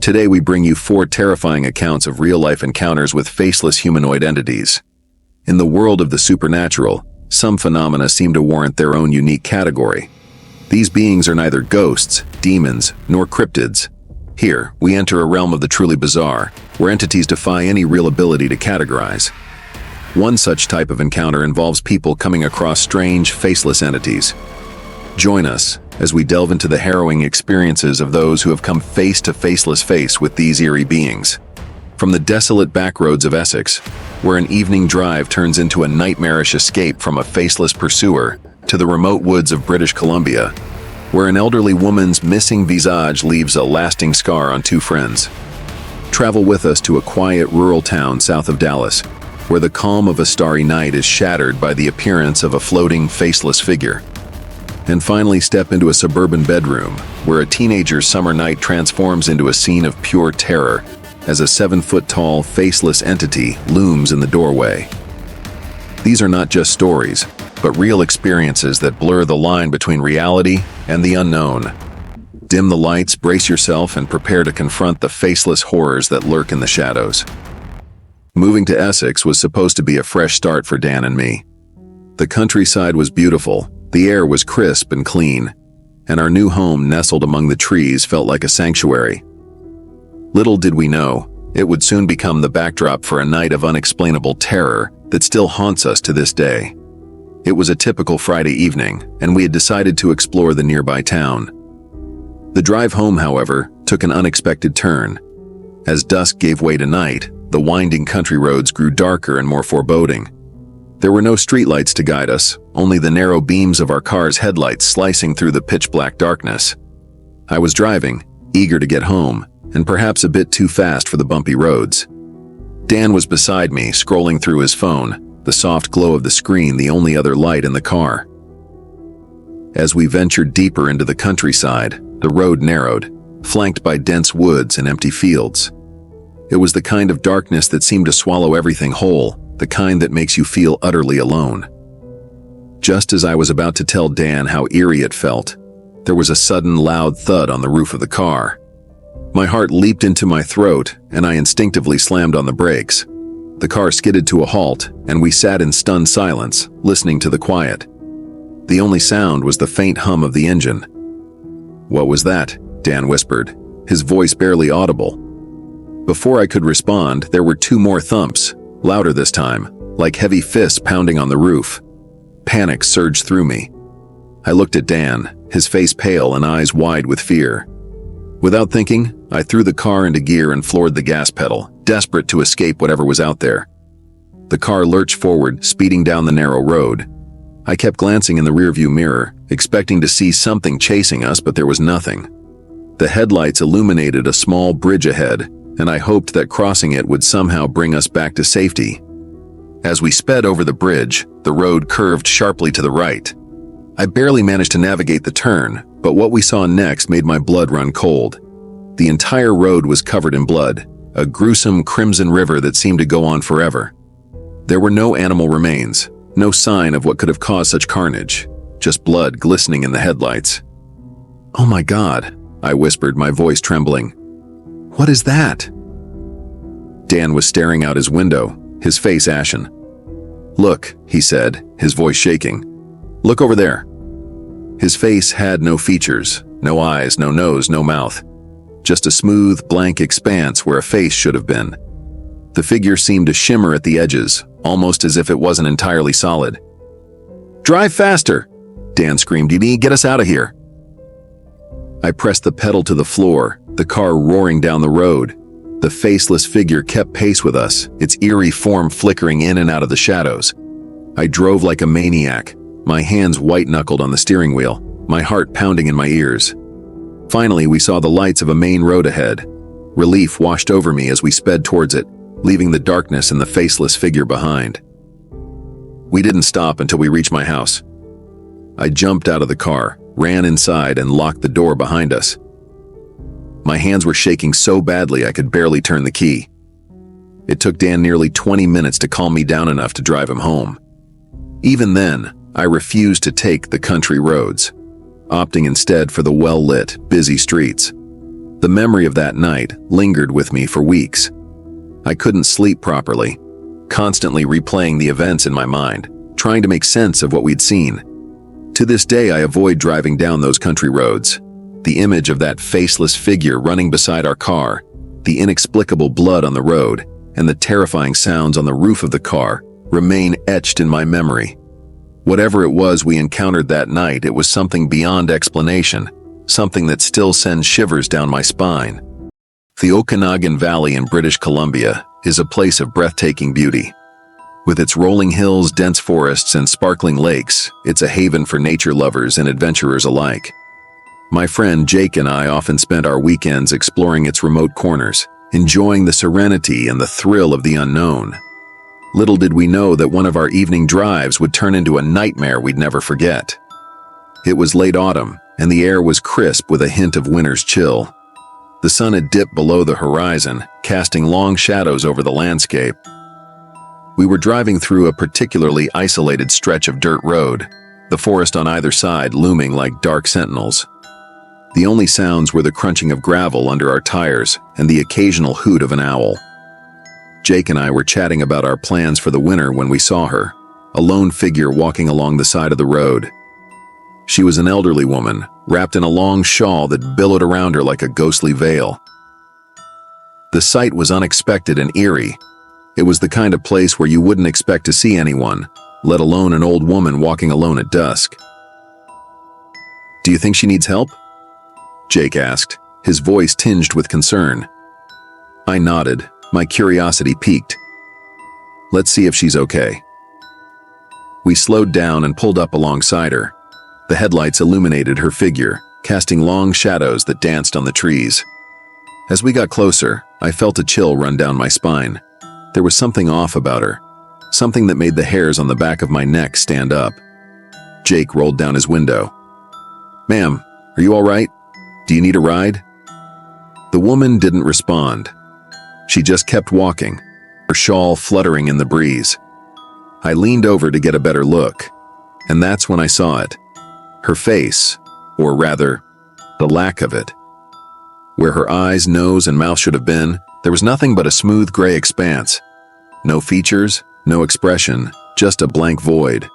Today we bring you 4 terrifying accounts of real-life encounters with faceless humanoid entities. In the world of the supernatural, some phenomena seem to warrant their own unique category. These beings are neither ghosts, demons, nor cryptids. Here, we enter a realm of the truly bizarre, where entities defy any real ability to categorize. One such type of encounter involves people coming across strange, faceless entities. Join us as we delve into the harrowing experiences of those who have come face to face with these eerie beings. From the desolate backroads of Essex, where an evening drive turns into a nightmarish escape from a faceless pursuer, to the remote woods of British Columbia, where an elderly woman's missing visage leaves a lasting scar on 2 friends. Travel with us to a quiet rural town south of Dallas, where the calm of a starry night is shattered by the appearance of a floating, faceless figure. And finally step into a suburban bedroom, where a teenager's summer night transforms into a scene of pure terror as a 7-foot-tall, faceless entity looms in the doorway. These are not just stories, but real experiences that blur the line between reality and the unknown. Dim the lights, brace yourself, and prepare to confront the faceless horrors that lurk in the shadows. Moving to Essex was supposed to be a fresh start for Dan and me. The countryside was beautiful, the air was crisp and clean, and our new home nestled among the trees felt like a sanctuary. Little did we know, it would soon become the backdrop for a night of unexplainable terror that still haunts us to this day. It was a typical Friday evening, and we had decided to explore the nearby town. The drive home, however, took an unexpected turn. As dusk gave way to night, the winding country roads grew darker and more foreboding. There were no streetlights to guide us, only the narrow beams of our car's headlights slicing through the pitch-black darkness. I was driving, eager to get home, and perhaps a bit too fast for the bumpy roads. Dan was beside me, scrolling through his phone, the soft glow of the screen the only other light in the car. As we ventured deeper into the countryside, the road narrowed, flanked by dense woods and empty fields. It was the kind of darkness that seemed to swallow everything whole, the kind that makes you feel utterly alone. Just as I was about to tell Dan how eerie it felt, there was a sudden loud thud on the roof of the car. My heart leaped into my throat, and I instinctively slammed on the brakes. The car skidded to a halt, and we sat in stunned silence, listening to the quiet. The only sound was the faint hum of the engine. "What was that?" Dan whispered, his voice barely audible. Before I could respond, there were 2 more thumps, louder this time, like heavy fists pounding on the roof. Panic surged through me. I looked at Dan, his face pale and eyes wide with fear. Without thinking, I threw the car into gear and floored the gas pedal, desperate to escape whatever was out there. The car lurched forward, speeding down the narrow road. I kept glancing in the rearview mirror, expecting to see something chasing us, but there was nothing. The headlights illuminated a small bridge ahead, and I hoped that crossing it would somehow bring us back to safety. As we sped over the bridge, the road curved sharply to the right. I barely managed to navigate the turn, but what we saw next made my blood run cold. The entire road was covered in blood, a gruesome crimson river that seemed to go on forever. There were no animal remains, no sign of what could have caused such carnage, just blood glistening in the headlights. "Oh my God," I whispered, my voice trembling. "What is that?" Dan was staring out his window, his face ashen. "Look," he said, his voice shaking. "Look over there." His face had no features, no eyes, no nose, no mouth. Just a smooth, blank expanse where a face should have been. The figure seemed to shimmer at the edges, almost as if it wasn't entirely solid. "Drive faster!" Dan screamed. "You need to get us out of here." I pressed the pedal to the floor, the car roaring down the road. The faceless figure kept pace with us, its eerie form flickering in and out of the shadows. I drove like a maniac, my hands white-knuckled on the steering wheel, my heart pounding in my ears. Finally, we saw the lights of a main road ahead. Relief washed over me as we sped towards it, leaving the darkness and the faceless figure behind. We didn't stop until we reached my house. I jumped out of the car, ran inside, and locked the door behind us. My hands were shaking so badly I could barely turn the key. It took Dan nearly 20 minutes to calm me down enough to drive him home. Even then, I refused to take the country roads, opting instead for the well-lit, busy streets. The memory of that night lingered with me for weeks. I couldn't sleep properly, constantly replaying the events in my mind, trying to make sense of what we'd seen. To this day, I avoid driving down those country roads. The image of that faceless figure running beside our car, the inexplicable blood on the road, and the terrifying sounds on the roof of the car remain etched in my memory. Whatever it was we encountered that night, it was something beyond explanation, something that still sends shivers down my spine. The Okanagan Valley in British Columbia is a place of breathtaking beauty. With its rolling hills, dense forests, and sparkling lakes, it's a haven for nature lovers and adventurers alike. My friend Jake and I often spent our weekends exploring its remote corners, enjoying the serenity and the thrill of the unknown. Little did we know that one of our evening drives would turn into a nightmare we'd never forget. It was late autumn, and the air was crisp with a hint of winter's chill. The sun had dipped below the horizon, casting long shadows over the landscape. We were driving through a particularly isolated stretch of dirt road, the forest on either side looming like dark sentinels. The only sounds were the crunching of gravel under our tires and the occasional hoot of an owl. Jake and I were chatting about our plans for the winter when we saw her, a lone figure walking along the side of the road. She was an elderly woman, wrapped in a long shawl that billowed around her like a ghostly veil. The sight was unexpected and eerie. It was the kind of place where you wouldn't expect to see anyone, let alone an old woman walking alone at dusk. "Do you think she needs help?" Jake asked, his voice tinged with concern. I nodded, my curiosity piqued. "Let's see if she's okay." We slowed down and pulled up alongside her. The headlights illuminated her figure, casting long shadows that danced on the trees. As we got closer, I felt a chill run down my spine. There was something off about her, something that made the hairs on the back of my neck stand up. Jake rolled down his window. "Ma'am, are you all right? Do you need a ride?" The woman didn't respond. She just kept walking, her shawl fluttering in the breeze. I leaned over to get a better look, and that's when I saw it. Her face, or rather, the lack of it. Where her eyes, nose, and mouth should have been, there was nothing but a smooth gray expanse. No features, no expression, just a blank void.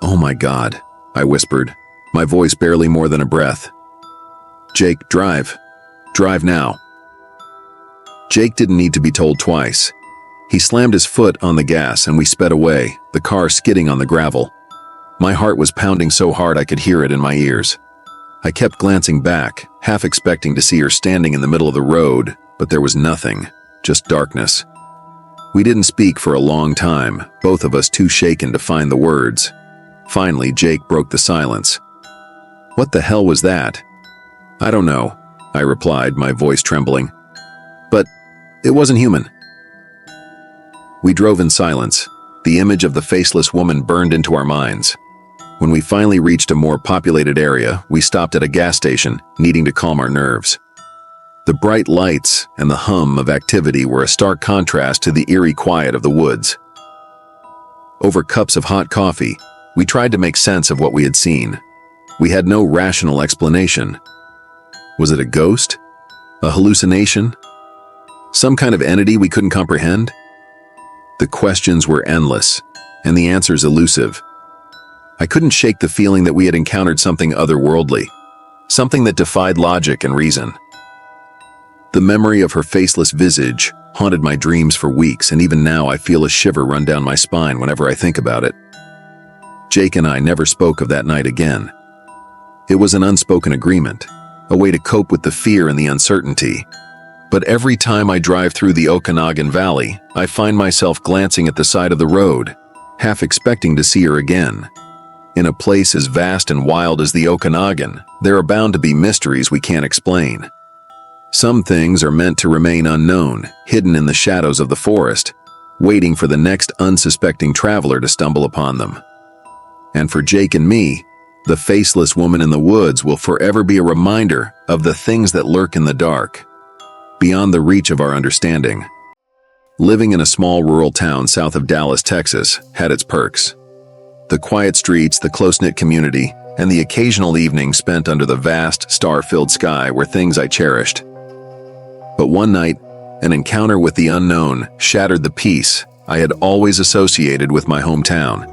"Oh my God," I whispered, my voice barely more than a breath. "Jake, drive. Drive now." Jake didn't need to be told twice. He slammed his foot on the gas and we sped away, the car skidding on the gravel. My heart was pounding so hard I could hear it in my ears. I kept glancing back, half expecting to see her standing in the middle of the road, but there was nothing, just darkness. We didn't speak for a long time, both of us too shaken to find the words. Finally, Jake broke the silence. "What the hell was that?" "I don't know," I replied, my voice trembling. "But it wasn't human." We drove in silence. The image of the faceless woman burned into our minds. When we finally reached a more populated area, we stopped at a gas station, needing to calm our nerves. The bright lights and the hum of activity were a stark contrast to the eerie quiet of the woods. Over cups of hot coffee, we tried to make sense of what we had seen. We had no rational explanation. Was it a ghost? A hallucination? Some kind of entity we couldn't comprehend? The questions were endless, and the answers elusive. I couldn't shake the feeling that we had encountered something otherworldly, something that defied logic and reason. The memory of her faceless visage haunted my dreams for weeks, and even now I feel a shiver run down my spine whenever I think about it. Jake and I never spoke of that night again. It was an unspoken agreement, a way to cope with the fear and the uncertainty. But every time I drive through the Okanagan Valley, I find myself glancing at the side of the road, half expecting to see her again. In a place as vast and wild as the Okanagan, there are bound to be mysteries we can't explain. Some things are meant to remain unknown, hidden in the shadows of the forest, waiting for the next unsuspecting traveler to stumble upon them. And for Jake and me, the faceless woman in the woods will forever be a reminder of the things that lurk in the dark, beyond the reach of our understanding. Living in a small rural town south of Dallas, Texas, had its perks. The quiet streets, the close-knit community, and the occasional evening spent under the vast, star-filled sky were things I cherished. But one night, an encounter with the unknown shattered the peace I had always associated with my hometown.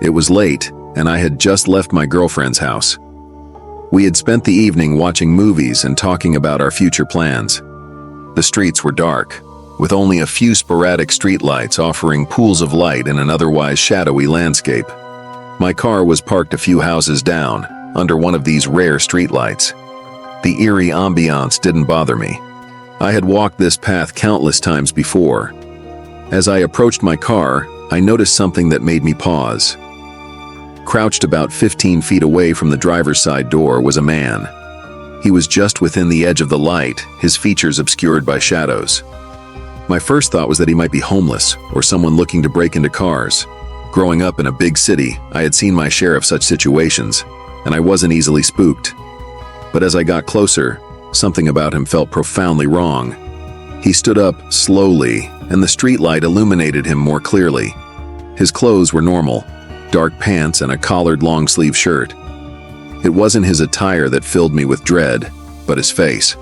It was late, and I had just left my girlfriend's house. We had spent the evening watching movies and talking about our future plans. The streets were dark, with only a few sporadic streetlights offering pools of light in an otherwise shadowy landscape. My car was parked a few houses down, under one of these rare streetlights. The eerie ambiance didn't bother me. I had walked this path countless times before. As I approached my car, I noticed something that made me pause. Crouched about 15 feet away from the driver's side door was a man. He was just within the edge of the light, his features obscured by shadows. My first thought was that he might be homeless or someone looking to break into cars. Growing up in a big city, I had seen my share of such situations, and I wasn't easily spooked. But as I got closer, something about him felt profoundly wrong. He stood up slowly, and the streetlight illuminated him more clearly. His clothes were normal, dark pants and a collared long-sleeve shirt. It wasn't his attire that filled me with dread, but his face,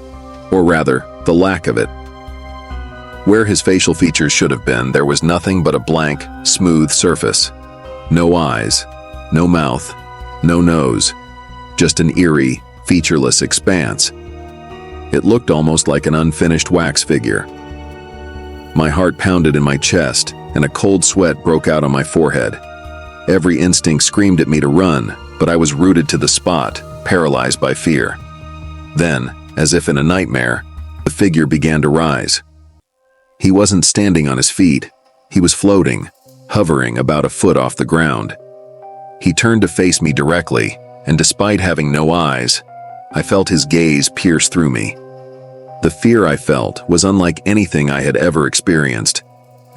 or rather, the lack of it. Where his facial features should have been, there was nothing but a blank, smooth surface. No eyes, no mouth, no nose, just an eerie, featureless expanse. It looked almost like an unfinished wax figure. My heart pounded in my chest, and a cold sweat broke out on my forehead. Every instinct screamed at me to run, but I was rooted to the spot, paralyzed by fear. Then, as if in a nightmare, the figure began to rise. He wasn't standing on his feet. He was floating, hovering about a foot off the ground. He turned to face me directly, and despite having no eyes, I felt his gaze pierce through me. The fear I felt was unlike anything I had ever experienced,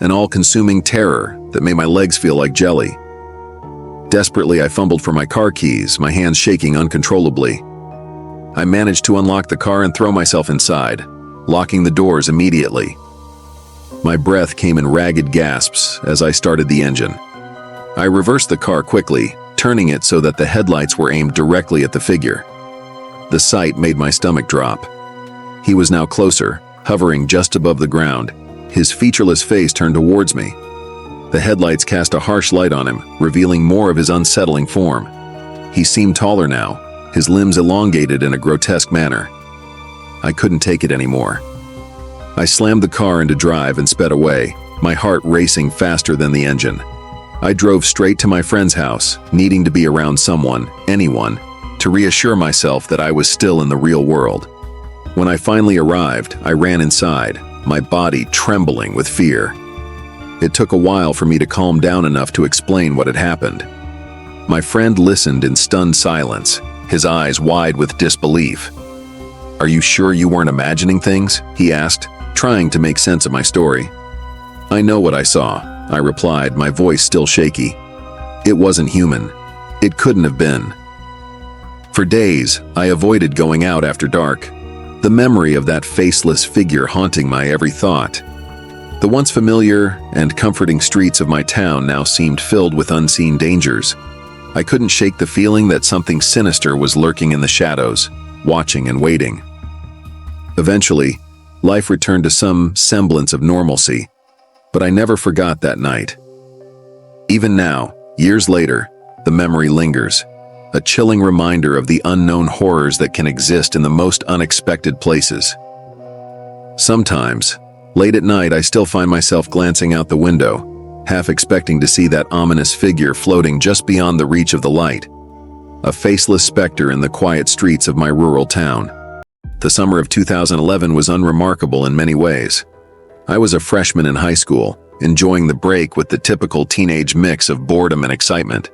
an all-consuming terror that made my legs feel like jelly. Desperately, I fumbled for my car keys, my hands shaking uncontrollably. I managed to unlock the car and throw myself inside, locking the doors immediately. My breath came in ragged gasps as I started the engine. I reversed the car quickly, turning it so that the headlights were aimed directly at the figure. The sight made my stomach drop. He was now closer, hovering just above the ground, his featureless face turned towards me. The headlights cast a harsh light on him, revealing more of his unsettling form. He seemed taller now, his limbs elongated in a grotesque manner. I couldn't take it anymore. I slammed the car into drive and sped away, my heart racing faster than the engine. I drove straight to my friend's house, needing to be around someone, anyone, to reassure myself that I was still in the real world. When I finally arrived, I ran inside, my body trembling with fear. It took a while for me to calm down enough to explain what had happened. My friend listened in stunned silence, his eyes wide with disbelief. "Are you sure you weren't imagining things?" he asked, trying to make sense of my story. "I know what I saw," I replied, my voice still shaky. "It wasn't human. It couldn't have been." For days, I avoided going out after dark, the memory of that faceless figure haunting my every thought. The once familiar and comforting streets of my town now seemed filled with unseen dangers. I couldn't shake the feeling that something sinister was lurking in the shadows, watching and waiting. Eventually, life returned to some semblance of normalcy, but I never forgot that night. Even now, years later, the memory lingers, a chilling reminder of the unknown horrors that can exist in the most unexpected places. Sometimes, late at night, I still find myself glancing out the window, half expecting to see that ominous figure floating just beyond the reach of the light, a faceless specter in the quiet streets of my rural town. The summer of 2011 was unremarkable in many ways. I was a freshman in high school, enjoying the break with the typical teenage mix of boredom and excitement.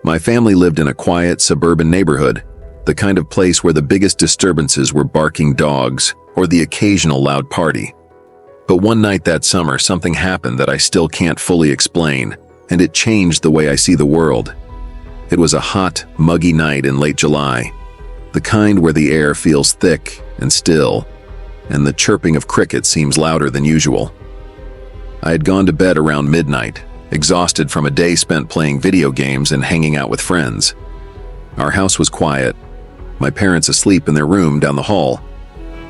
My family lived in a quiet, suburban neighborhood, the kind of place where the biggest disturbances were barking dogs or the occasional loud party. But one night that summer, something happened that I still can't fully explain, and it changed the way I see the world. It was a hot, muggy night in late July, the kind where the air feels thick and still, and the chirping of crickets seems louder than usual. I had gone to bed around midnight, exhausted from a day spent playing video games and hanging out with friends. Our house was quiet, my parents asleep in their room down the hall,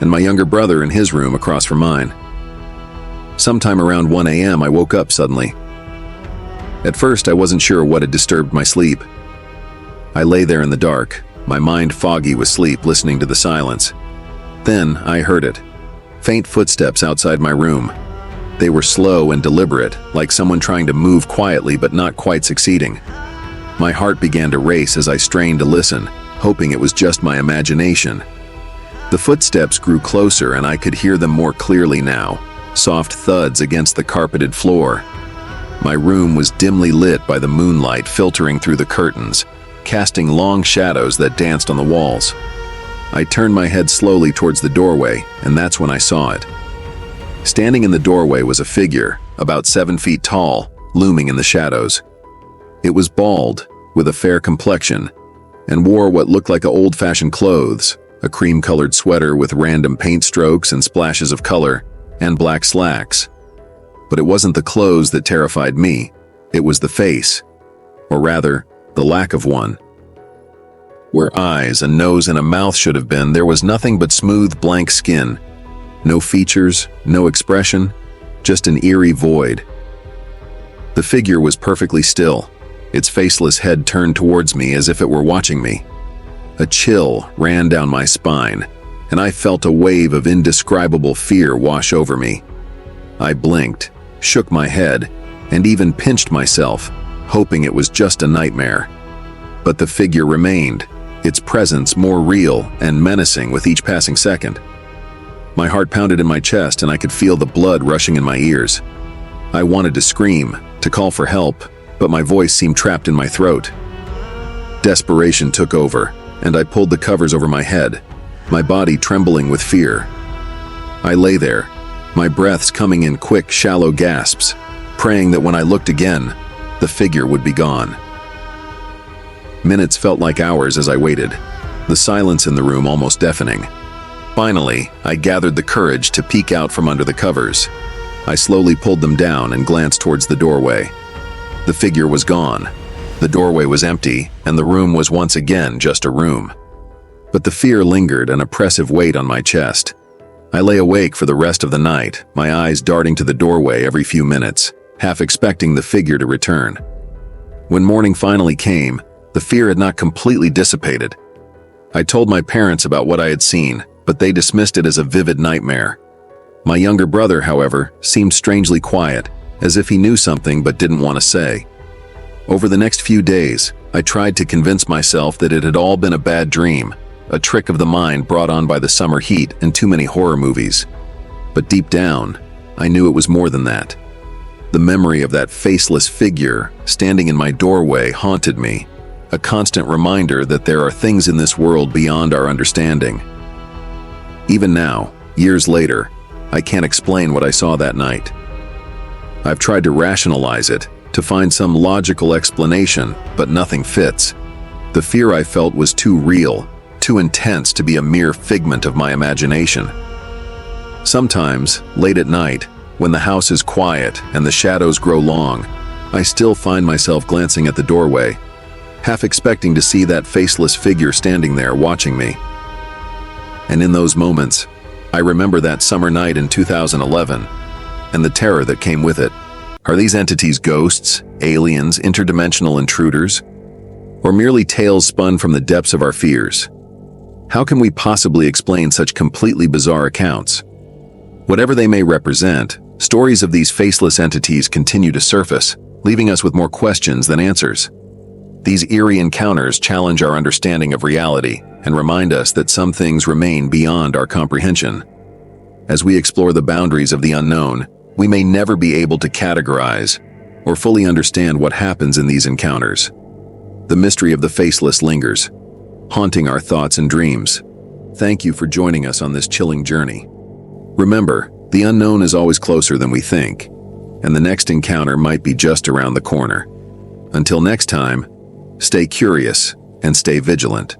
and my younger brother in his room across from mine. Sometime around 1 a.m., I woke up suddenly. At first, I wasn't sure what had disturbed my sleep. I lay there in the dark, my mind foggy with sleep, listening to the silence. Then I heard it. Faint footsteps outside my room. They were slow and deliberate, like someone trying to move quietly but not quite succeeding. My heart began to race as I strained to listen, hoping it was just my imagination. The footsteps grew closer and I could hear them more clearly now, soft thuds against the carpeted floor. My room was dimly lit by the moonlight filtering through the curtains, casting long shadows that danced on the walls. I turned my head slowly towards the doorway, and that's when I saw it. Standing in the doorway was a figure, about 7 feet tall, looming in the shadows. It was bald, with a fair complexion, and wore what looked like old-fashioned clothes, a cream-colored sweater with random paint strokes and splashes of color, and black slacks. But it wasn't the clothes that terrified me, it was the face, or rather, the lack of one. Where eyes, a nose, and a mouth should have been, there was nothing but smooth, blank skin. No features, no expression, just an eerie void. The figure was perfectly still, its faceless head turned towards me as if it were watching me. A chill ran down my spine, and I felt a wave of indescribable fear wash over me. I blinked, shook my head, and even pinched myself, hoping it was just a nightmare. But the figure remained, its presence more real and menacing with each passing second. My heart pounded in my chest and I could feel the blood rushing in my ears. I wanted to scream, to call for help, but my voice seemed trapped in my throat. Desperation took over, and I pulled the covers over my head, my body trembling with fear. I lay there, my breaths coming in quick, shallow gasps, praying that when I looked again, the figure would be gone. Minutes felt like hours as I waited, the silence in the room almost deafening. Finally, I gathered the courage to peek out from under the covers. I slowly pulled them down and glanced towards the doorway. The figure was gone. The doorway was empty, and the room was once again just a room. But the fear lingered, an oppressive weight on my chest. I lay awake for the rest of the night, my eyes darting to the doorway every few minutes, half expecting the figure to return. When morning finally came, the fear had not completely dissipated. I told my parents about what I had seen, but they dismissed it as a vivid nightmare. My younger brother, however, seemed strangely quiet, as if he knew something but didn't want to say. Over the next few days, I tried to convince myself that it had all been a bad dream, a trick of the mind brought on by the summer heat and too many horror movies. But deep down, I knew it was more than that. The memory of that faceless figure standing in my doorway haunted me, a constant reminder that there are things in this world beyond our understanding. Even now, years later, I can't explain what I saw that night. I've tried to rationalize it, to find some logical explanation, but nothing fits. The fear I felt was too real, too intense to be a mere figment of my imagination. Sometimes, late at night, when the house is quiet and the shadows grow long, I still find myself glancing at the doorway, half expecting to see that faceless figure standing there watching me. And in those moments, I remember that summer night in 2011, and the terror that came with it. Are these entities ghosts, aliens, interdimensional intruders, or merely tales spun from the depths of our fears? How can we possibly explain such completely bizarre accounts? Whatever they may represent, stories of these faceless entities continue to surface, leaving us with more questions than answers. These eerie encounters challenge our understanding of reality and remind us that some things remain beyond our comprehension. As we explore the boundaries of the unknown, we may never be able to categorize or fully understand what happens in these encounters. The mystery of the faceless lingers, haunting our thoughts and dreams. Thank you for joining us on this chilling journey. Remember, the unknown is always closer than we think, and the next encounter might be just around the corner. Until next time, stay curious and stay vigilant.